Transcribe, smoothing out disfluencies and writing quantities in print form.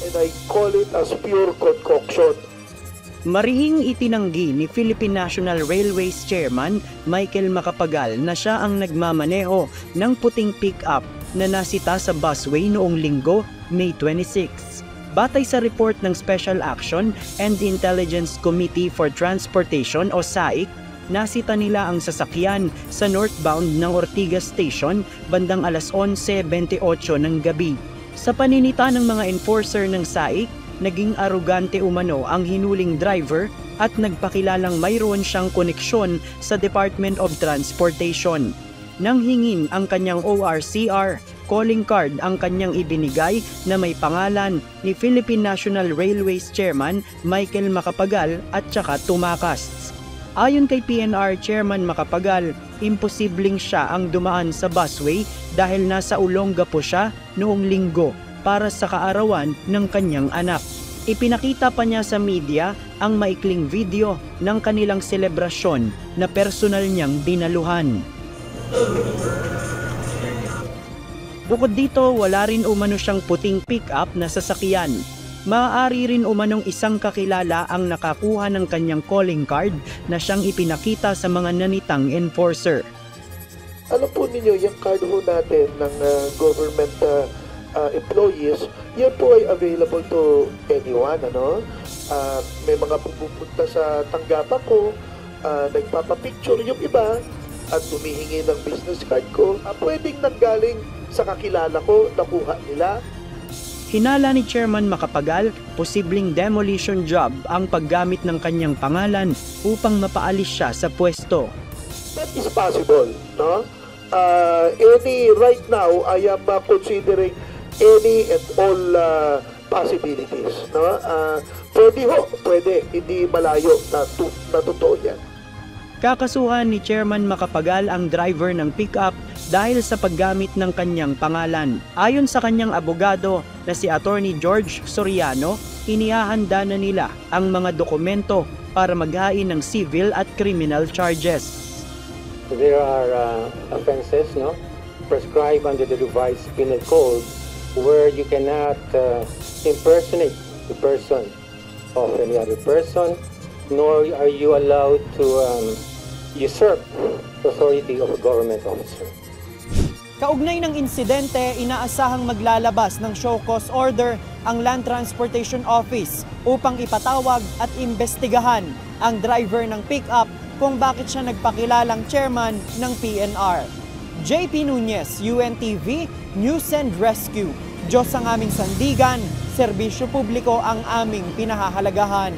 And I call it as pure concoction. Marihing itinanggi ni Philippine National Railways Chairman Michael Macapagal na siya ang nagmamaneho ng puting pick-up na nasita sa busway noong Linggo, May 26. Batay sa report ng Special Action and Intelligence Committee for Transportation o SAIC, nasita nila ang sasakyan sa northbound ng Ortigas Station bandang alas 11:28 ng gabi. Sa paninita ng mga enforcer ng SAIC, naging arugante umano ang hinuling driver at nagpakilalang mayroon siyang koneksyon sa Department of Transportation. Nang hingin ang kanyang ORCR, calling card ang kanyang ibinigay na may pangalan ni Philippine National Railways Chairman Michael Macapagal at saka tumakas. Ayon kay PNR Chairman Macapagal, imposibleng siya ang dumaan sa busway dahil nasa Olongapo siya noong Linggo para sa kaarawan ng kanyang anak. Ipinakita pa niya sa media ang maikling video ng kanilang selebrasyon na personal niyang dinaluhan. Bukod dito, wala rin umano siyang puting pick-up na sasakyan. Maaari rin umanong isang kakilala ang nakakuha ng kanyang calling card na siyang ipinakita sa mga nanitang enforcer. Alam po ninyo, yung card ho natin ng government employees, yan po ay available to anyone, ano? May mga pupunta sa tanggapan ko, nagpapapicture yung iba, at humihingi ng business card ko. Pwedeng nanggaling sa kakilala ko, nakuha nila. Hinala ni Chairman Macapagal, posibleng demolition job ang paggamit ng kanyang pangalan upang mapaalis siya sa pwesto. That is possible, no? Right now, I am considering any and all possibilities, no? Pwede, hindi malayo na totoo yan. Kakasuhan ni Chairman Macapagal ang driver ng pickup dahil sa paggamit ng kanyang pangalan. Ayon sa kanyang abogado na si Attorney George Soriano, inihahanda na nila ang mga dokumento para maghain ng civil at criminal charges. There are offenses, no, prescribed under the revised penal code where you cannot impersonate the person of any other person, nor are you allowed to usurp the authority of a government officer. Kaugnay ng insidente, inaasahang maglalabas ng show cause order ang Land Transportation Office upang ipatawag at imbestigahan ang driver ng pick-up kung bakit siya nagpakilalang chairman ng PNR. JP Nunez, UNTV, News and Rescue. Diyos ang aming sandigan, serbisyo publiko ang aming pinahahalagahan.